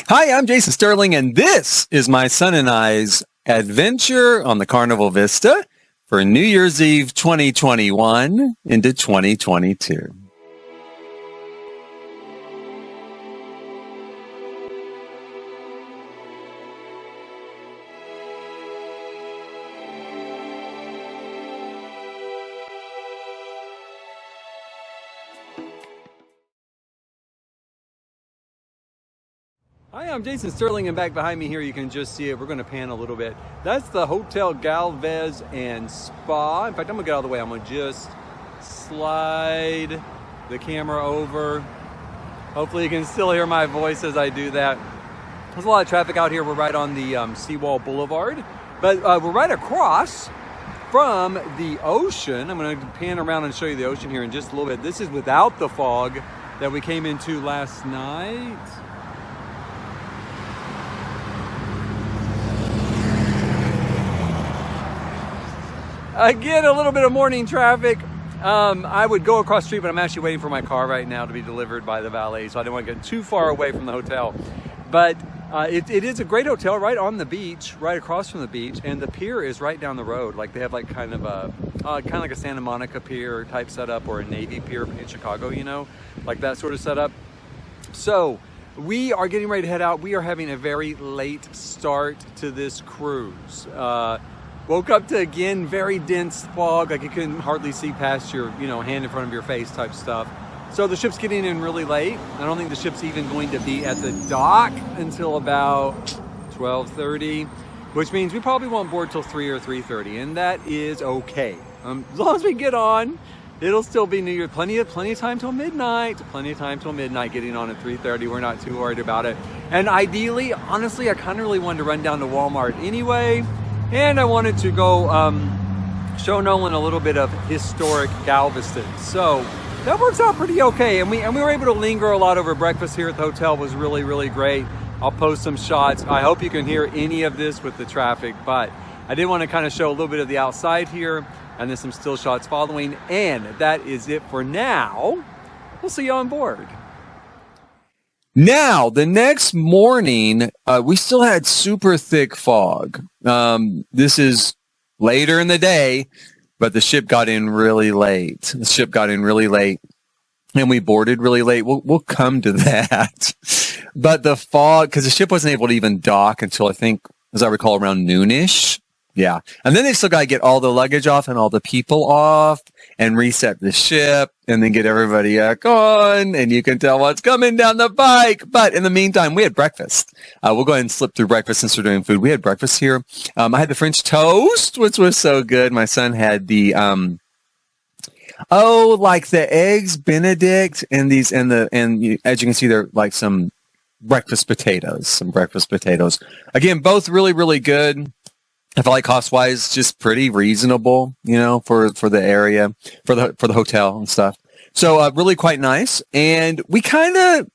Hi, I'm Jason Sterling, and this is my son and I's adventure on the Carnival Vista for New Year's Eve 2021 into 2022. Hi, I'm Jason Sterling, and back behind me here you can just see it. We're going to pan a little bit. That's the Hotel Galveston and Spa. In fact, I'm going to get out of the way. I'm going to just slide the camera over. Hopefully you can still hear my voice as I do that. There's a lot of traffic out here. We're right on the Seawall Boulevard, but we're right across from the ocean. I'm going to pan around and show you the ocean here in just a little bit. This is without the fog that we came into last night. Again, a little bit of morning traffic. I would go across the street, but I'm actually waiting for my car right now to be delivered by the valet, so I didn't want to get too far away from the hotel. But it is a great hotel right on the beach, right across from the beach, and the pier is right down the road. Like they have like kind of like a Santa Monica pier type setup, or a Navy pier in Chicago, you know, like that sort of setup. So we are getting ready to head out. We are having a very late start to this cruise. Woke up to, again, very dense fog, like you couldn't hardly see past your, hand in front of your face type stuff. So the ship's getting in really late. I don't think the ship's even going to be at the dock until about 12:30, which means we probably won't board till 3 or 3:30, and that is okay. As long as we get on, it'll still be New Year. Plenty of time till midnight. Plenty of time till midnight. Getting on at 3:30. We're not too worried about it. And ideally, honestly, I kind of really wanted to run down to Walmart anyway. And I wanted to go show Nolan a little bit of historic Galveston. So that works out pretty okay. And we were able to linger a lot over breakfast here at the hotel. It was really, really great. I'll post some shots. I hope you can hear any of this with the traffic, but I did want to kind of show a little bit of the outside here, and then some still shots following. And that is it for now. We'll see you on board. Now, the next morning, we still had super thick fog. This is later in the day, but the ship got in really late. And we boarded really late. We'll come to that. But the fog, because the ship wasn't able to even dock until I think, as I recall, around noonish. Yeah. And then they still got to get all the luggage off and all the people off and reset the ship and then get everybody back on. And you can tell what's coming down the pike. But in the meantime, we had breakfast. We'll go ahead and slip through breakfast since we're doing food. We had breakfast here. I had the French toast, which was so good. My son had the, like the eggs Benedict and as you can see, they're like some breakfast potatoes. Again, both really, really good. I feel like cost-wise, just pretty reasonable, for the area, for the hotel and stuff. So really quite nice. And we kind of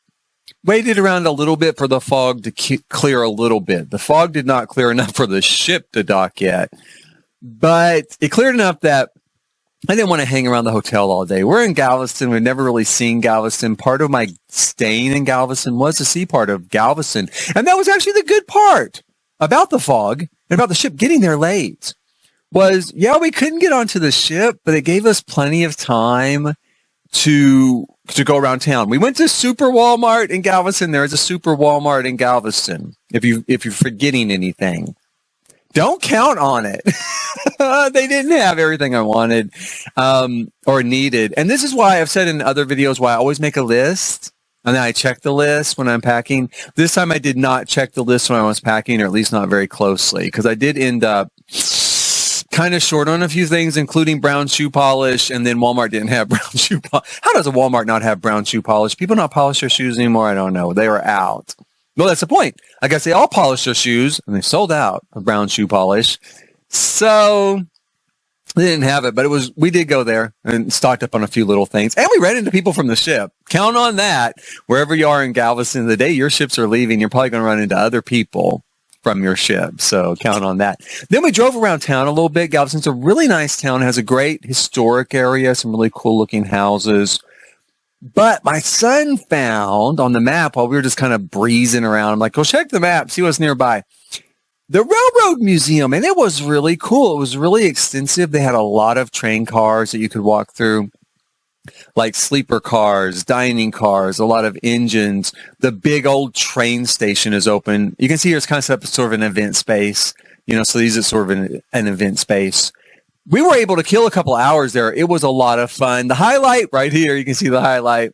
waited around a little bit for the fog to clear a little bit. The fog did not clear enough for the ship to dock yet, but it cleared enough that I didn't want to hang around the hotel all day. We're in Galveston. We've never really seen Galveston. Part of my staying in Galveston was to see part of Galveston. And that was actually the good part about the fog and about the ship getting there late was, we couldn't get onto the ship, but it gave us plenty of time to go around town. We went to Super Walmart in Galveston. There is a Super Walmart in Galveston. If you're forgetting anything, don't count on it. They didn't have everything I wanted or needed. And this is why I've said in other videos why I always make a list. And then I check the list when I'm packing. This time I did not check the list when I was packing, or at least not very closely, because I did end up kind of short on a few things, including brown shoe polish, and then Walmart didn't have brown shoe polish. How does a Walmart not have brown shoe polish? People not polish their shoes anymore? I don't know. They were out. Well, that's the point. I guess they all polished their shoes, and they sold out of brown shoe polish. So they didn't have it, but we did go there and stocked up on a few little things. And we ran into people from the ship. Count on that. Wherever you are in Galveston, the day your ships are leaving, you're probably going to run into other people from your ship. So count on that. Then we drove around town a little bit. Galveston's a really nice town. It has a great historic area, some really cool looking houses. But my son found on the map while we were just kind of breezing around. I'm like, go check the map, see what's nearby. The Railroad Museum, and it was really cool. It was really extensive. They had a lot of train cars that you could walk through, like sleeper cars, dining cars, a lot of engines. The big old train station is open. You can see here it's kind of set up as sort of an event space, so these are sort of an event space. We were able to kill a couple hours there. It was a lot of fun. The highlight right here, you can see the highlight.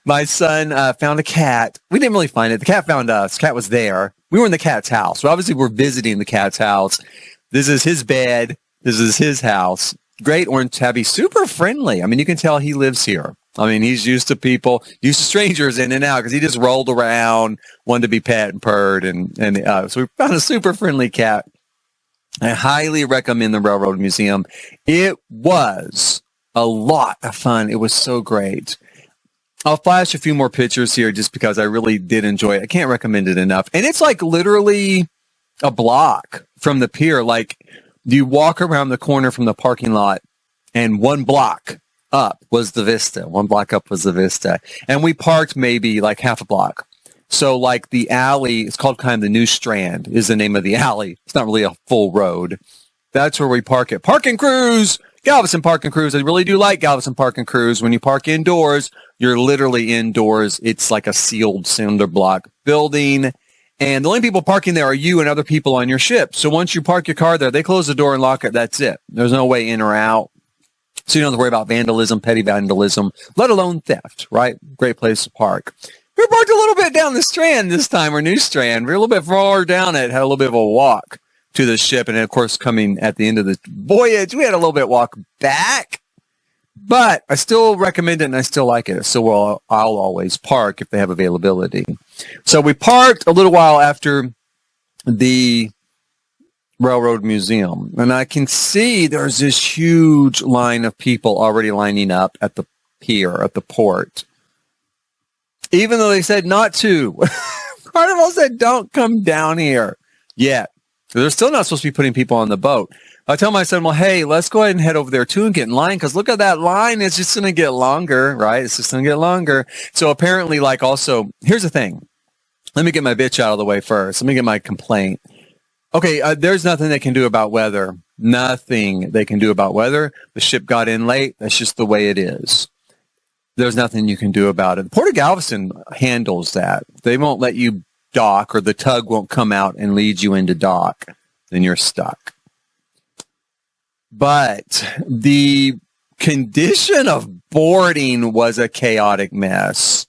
My son found a cat. We didn't really find it. The cat found us. The cat was there. We were in the cat's house. So obviously we're visiting the cat's house. This is his bed. This is his house. Great orange tabby, super friendly. I mean, you can tell he lives here. I mean, he's used to people, used to strangers in and out because he just rolled around, wanted to be pet and purred. And so we found a super friendly cat. I highly recommend the Railroad Museum. It was a lot of fun. It was so great. I'll flash a few more pictures here just because I really did enjoy it. I can't recommend it enough. And it's like literally a block from the pier. Like you walk around the corner from the parking lot and 1 block up was the Vista. 1 block up was the Vista. And we parked maybe like half a block. So like the alley, it's called kind of the New Strand is the name of the alley. It's not really a full road. That's where we park it. Park and Cruise, Galveston Park and Cruise. I really do like Galveston Park and Cruise. When you park indoors, you're literally indoors. It's like a sealed cinder block building. And the only people parking there are you and other people on your ship. So once you park your car there, they close the door and lock it. That's it. There's no way in or out. So you don't have to worry about vandalism, petty vandalism, let alone theft, right? Great place to park. We parked a little bit down the Strand this time, or New Strand. We're a little bit far down it, had a little bit of a walk to the ship. And of course, coming at the end of the voyage, we had a little bit walk back. But I still recommend it and I still like it. So I'll always park if they have availability. So we parked a little while after the Railroad Museum. And I can see there's this huge line of people already lining up at the pier, at the port. Even though they said not to. Carnival said don't come down here yet. They're still not supposed to be putting people on the boat. I tell my son, well, hey, let's go ahead and head over there too and get in line because look at that line. It's just going to get longer, right? It's just going to get longer. So apparently, like also, here's the thing. Let me get my bitch out of the way first. Let me get my complaint. Okay, there's nothing they can do about weather. Nothing they can do about weather. The ship got in late. That's just the way it is. There's nothing you can do about it. The Port of Galveston handles that. They won't let you dock or the tug won't come out and lead you into dock. Then you're stuck. But the condition of boarding was a chaotic mess.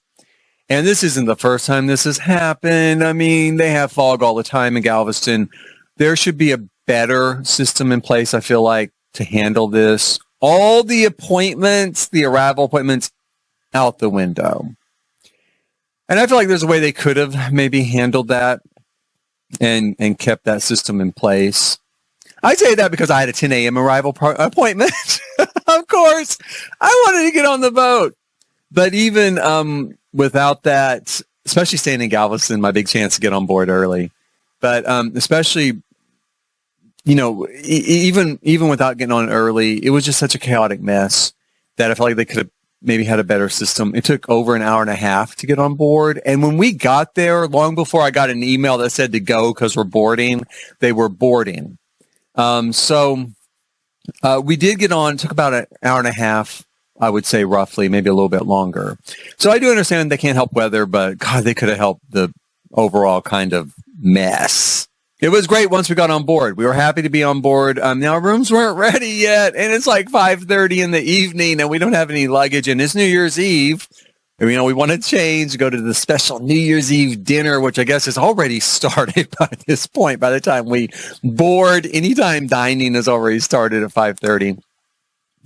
And this isn't the first time this has happened. I mean, they have fog all the time in Galveston. There should be a better system in place, I feel like, to handle this. All the appointments, the arrival appointments, out the window. And I feel like there's a way they could have maybe handled that and kept that system in place. I say that because I had a 10 a.m. arrival appointment. Of course, I wanted to get on the boat. But even without that, especially staying in Galveston, my big chance to get on board early. But especially, even without getting on early, it was just such a chaotic mess that I felt like they could have maybe had a better system. It took over an hour and a half to get on board. And when we got there, long before I got an email that said to go because we're boarding, they were boarding. So we did get on. It took about an hour and a half, I would say roughly, maybe a little bit longer. So I do understand they can't help weather, but God, they could have helped the overall kind of mess. It was great once we got on board. We were happy to be on board. Now rooms weren't ready yet, and it's like 5:30 in the evening, and we don't have any luggage. And it's New Year's Eve. We want to change, go to the special New Year's Eve dinner, which I guess has already started by this point. By the time we board, anytime dining has already started at 5:30.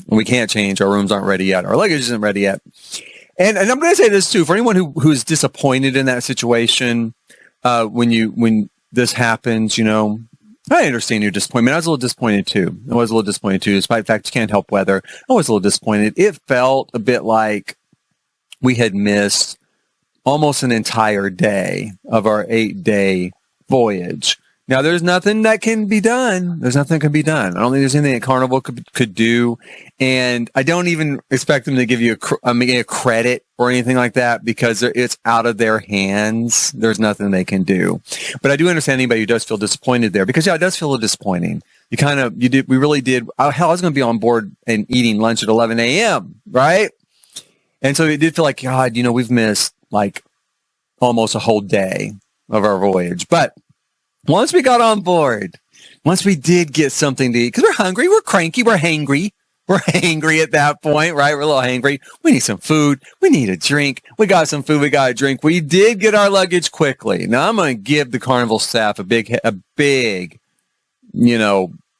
We can't change. Our rooms aren't ready yet. Our luggage isn't ready yet. And I'm going to say this too, for anyone who's disappointed in that situation, when this happens, I understand your disappointment. I was a little disappointed too. Despite the fact you can't help weather. I was a little disappointed. It felt a bit like we had missed almost an entire day of our 8-day voyage. Now, there's nothing that can be done. There's nothing that can be done. I don't think there's anything that Carnival could do. And I don't even expect them to give you a credit or anything like that because it's out of their hands. There's nothing they can do. But I do understand anybody who does feel disappointed there because, yeah, it does feel disappointing. We really did. Hell, I was going to be on board and eating lunch at 11 a.m., right? And so it did feel like, God, we've missed like almost a whole day of our voyage. But once we got on board, once we did get something to eat, because we're hungry, we're cranky, we're hangry. We're hangry at that point, right? We're a little hangry. We need some food. We need a drink. We got some food. We got a drink. We did get our luggage quickly. Now, I'm going to give the Carnival staff a big,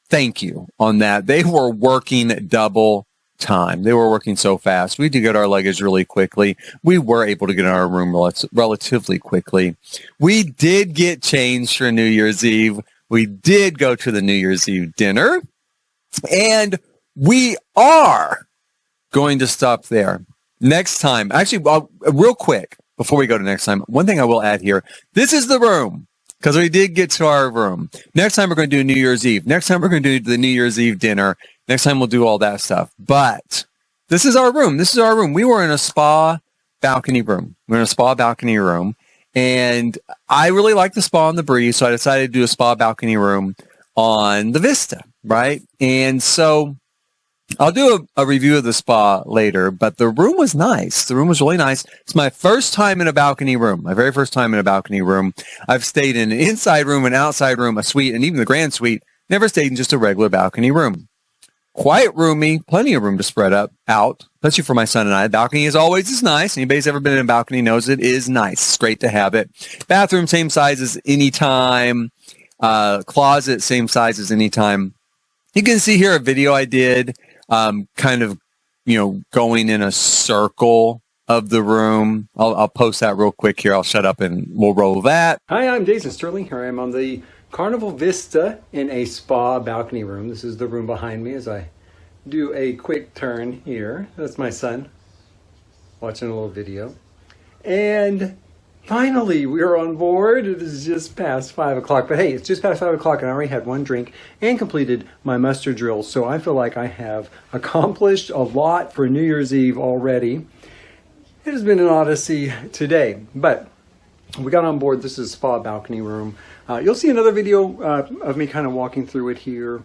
thank you on that. They were working double time. They were working so fast. We did get our luggage really quickly. We were able to get in our room relatively quickly. We did get changed for New Year's Eve. We did go to the New Year's Eve dinner, and we are going to stop there. Next time, actually, real quick, before we go to next time, one thing I will add here. This is the room, because we did get to our room. Next time, we're going to do New Year's Eve. Next time, we're going to do the New Year's Eve dinner. Next time, we'll do all that stuff. But this is our room. This is our room. We were in a spa balcony room. We're in a spa balcony room. And I really like the spa on the breeze, so I decided to do a spa balcony room on the Vista, right? And so I'll do a review of the spa later, but the room was nice. The room was really nice. It's my first time in a balcony room, my very first time in a balcony room. I've stayed in an inside room, an outside room, a suite, and even the grand suite. Never stayed in just a regular balcony room. Quite roomy, plenty of room to spread out, especially for my son and I. The balcony is nice. Anybody who's ever been in a balcony knows it is nice. It's great to have it. Bathroom, same size as anytime. Closet, same size as anytime. You can see here a video I did, kind of, going in a circle of the room. I'll post that real quick here. I'll shut up and we'll roll that. Hi, I'm Jason Sterling. Here I am on the Carnival Vista in a spa balcony room. This is the room behind me as I do a quick turn here. That's my son watching a little video. And finally, we are on board. It is just past 5 o'clock. But hey, it's just past 5 o'clock and I already had one drink and completed my muster drill. So I feel like I have accomplished a lot for New Year's Eve already. It has been an odyssey today, but we got on board. This is spa balcony room. You'll see another video of me kind of walking through it here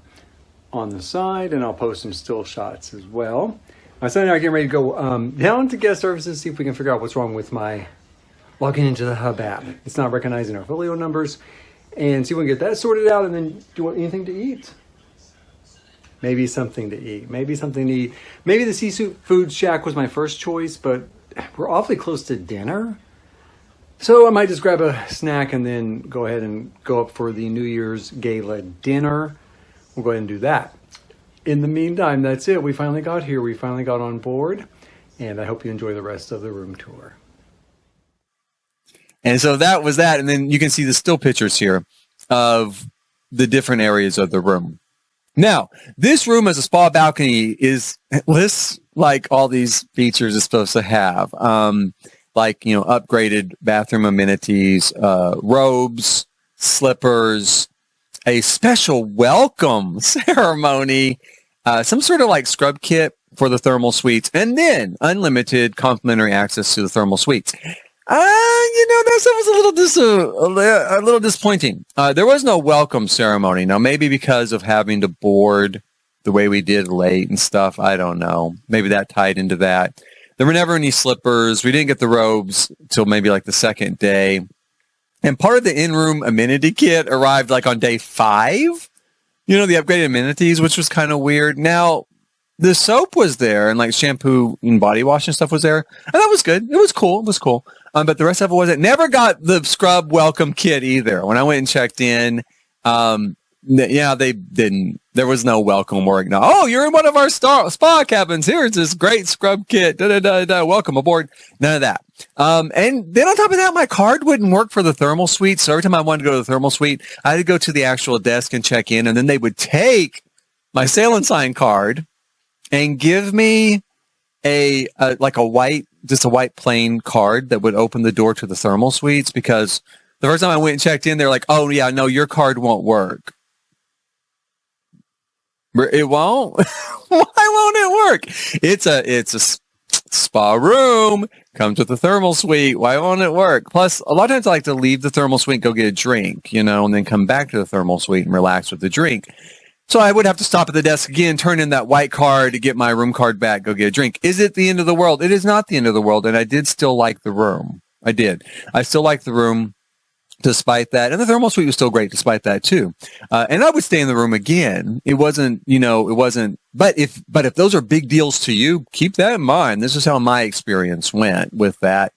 on the side, and I'll post some still shots as well. My son and I are getting ready to go down to guest services, see if we can figure out what's wrong with my logging into the Hub app. It's not recognizing our folio numbers, and see if we can get that sorted out. And then, do you want anything to eat? Maybe something to eat. Maybe something to eat. Maybe the Seafood Shack was my first choice, but we're awfully close to dinner. So I might just grab a snack and then go ahead and go up for the New Year's Gala dinner. We'll go ahead and do that. In the meantime, that's it. We finally got here. We finally got on board. And I hope you enjoy the rest of the room tour. And so that was that. And then you can see the still pictures here of the different areas of the room. Now, this room as a spa balcony lists like all these features it's supposed to have. Upgraded bathroom amenities, robes, slippers, a special welcome ceremony, some sort of like scrub kit for the thermal suites, and then unlimited complimentary access to the thermal suites. That stuff was a little disappointing. There was no welcome ceremony. Now, maybe because of having to board the way we did late and stuff, I don't know. Maybe that tied into that. There were never any slippers. We didn't get the robes till maybe like the second day. And part of the in-room amenity kit arrived like on day 5. The upgraded amenities, which was kind of weird. Now, the soap was there and like shampoo and body wash and stuff was there. And that was good. It was cool. But the rest of it wasn't. Never got the scrub welcome kit either. When I went and checked in, they didn't. There was no welcome work. No, oh, you're in one of our spa cabins. Here's this great scrub kit. Welcome aboard. None of that. And then on top of that, my card wouldn't work for the thermal suite. So every time I wanted to go to the thermal suite, I had to go to the actual desk and check in. And then they would take my Sail and Sign card and give me a white plain card that would open the door to the thermal suites, because The first time I went and checked in, they're like, "Oh yeah, no, your card won't work." It won't. Why won't it work? It's a spa room. Comes with a thermal suite. Why won't it work? Plus, a lot of times I like to leave the thermal suite and go get a drink, and then come back to the thermal suite and relax with the drink. So I would have to stop at the desk again, turn in that white card to get my room card back, go get a drink. Is it the end of the world? It is not the end of the world, and I did still like the room. I did. I still like the room. Despite that, and the thermal suite was still great despite that too. And I would stay in the room again. It wasn't. But if those are big deals to you, keep that in mind. This is how my experience went with that.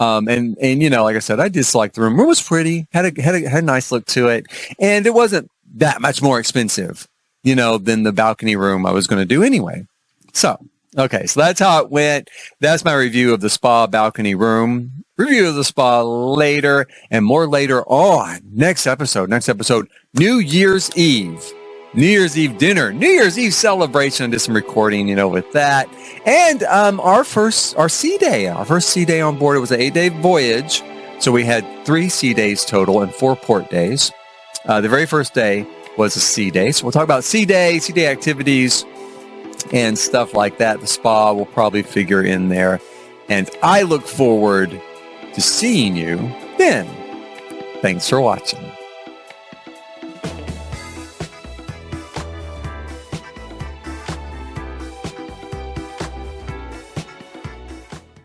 And like I said, I did select the room. The room was pretty, had a nice look to it, and it wasn't that much more expensive, than the balcony room I was going to do anyway. So, okay, so that's how it went. That's my review of the spa balcony room. Review of the spa later, and more later on. Next episode, New Year's Eve. New Year's Eve dinner, New Year's Eve celebration. I did some recording, with that. And our first sea day on board. It was an 8-day voyage. So we had 3 sea days total and 4 port days. The very first day was a sea day. So we'll talk about sea day activities, and stuff like that. The spa will probably figure in there. And I look forward to seeing you then. Thanks for watching.